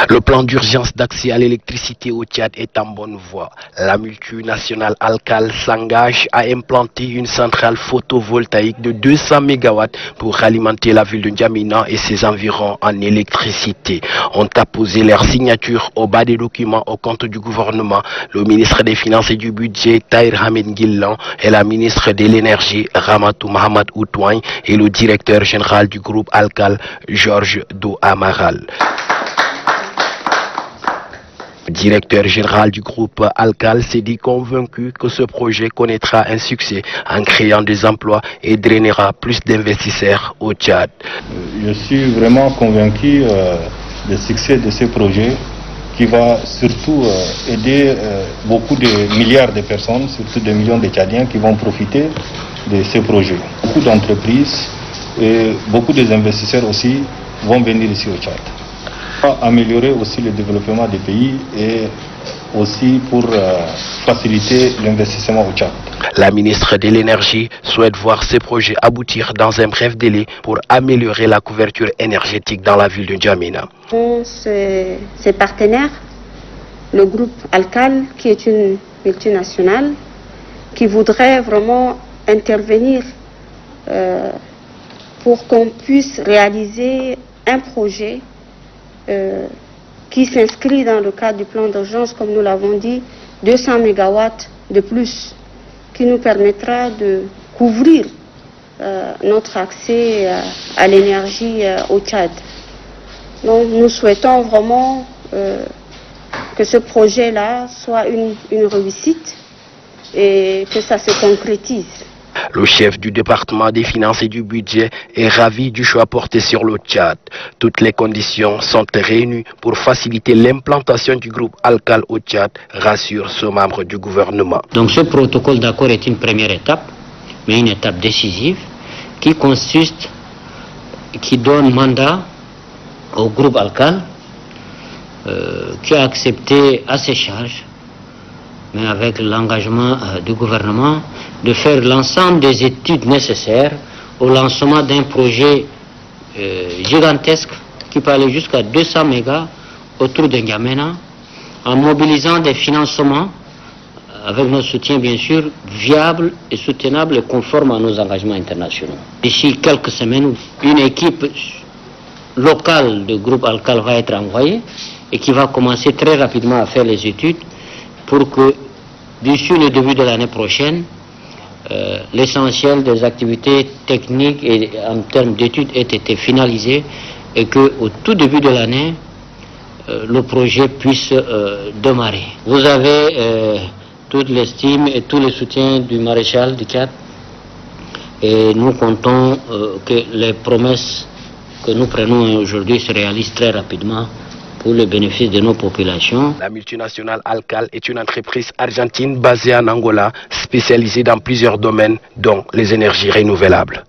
Le plan d'urgence d'accès à l'électricité au Tchad est en bonne voie. La multinationale Alcal s'engage à implanter une centrale photovoltaïque de 200 MW pour alimenter la ville de N'Djamena et ses environs en électricité. On a posé leur signature au bas des documents au compte du gouvernement. Le ministre des Finances et du Budget, Tahir Ahmed Guillan, et la ministre de l'Énergie, Ramatou Mohamed Outouagne, et le directeur général du groupe Alcal, Georges Do Amaral. Le directeur général du groupe Alcal s'est dit convaincu que ce projet connaîtra un succès en créant des emplois et drainera plus d'investisseurs au Tchad. Je suis vraiment convaincu du succès de ce projet qui va surtout aider beaucoup de milliards de personnes, surtout des millions de Tchadiens qui vont profiter de ce projet. Beaucoup d'entreprises et beaucoup d'investisseurs aussi vont venir ici au Tchad. Améliorer aussi le développement des pays et aussi pour faciliter l'investissement au Tchad. La ministre de l'Énergie souhaite voir ces projets aboutir dans un bref délai pour améliorer la couverture énergétique dans la ville de N'Djamena. Ses partenaires, le groupe Alcal, qui est une multinationale, qui voudrait vraiment intervenir pour qu'on puisse réaliser un projet qui s'inscrit dans le cadre du plan d'urgence, comme nous l'avons dit, 200 MW de plus, qui nous permettra de couvrir notre accès à l'énergie au Tchad. Donc nous souhaitons vraiment que ce projet-là soit une réussite et que ça se concrétise. Le chef du département des finances et du budget est ravi du choix porté sur le Tchad. Toutes les conditions sont réunies pour faciliter l'implantation du groupe Alcal au Tchad, rassure ce membre du gouvernement. Donc ce protocole d'accord est une première étape, mais une étape décisive qui donne mandat au groupe Alcal qui a accepté à ses charges, mais avec l'engagement du gouvernement, de faire l'ensemble des études nécessaires au lancement d'un projet gigantesque qui peut aller jusqu'à 200 mégas autour de N'Djamena, en mobilisant des financements, avec notre soutien bien sûr, viables et soutenables et conformes à nos engagements internationaux. D'ici quelques semaines, une équipe locale du groupe Alcal va être envoyée et qui va commencer très rapidement à faire les études pour que d'ici le début de l'année prochaine, l'essentiel des activités techniques et en termes d'études ait été finalisé et qu'au tout début de l'année, le projet puisse démarrer. Vous avez toute l'estime et tout le soutien du maréchal du Tchad et nous comptons que les promesses que nous prenons aujourd'hui se réalisent très rapidement pour le bénéfice de nos populations. La multinationale Alcal est une entreprise argentine basée en Angola, spécialisée dans plusieurs domaines, dont les énergies renouvelables.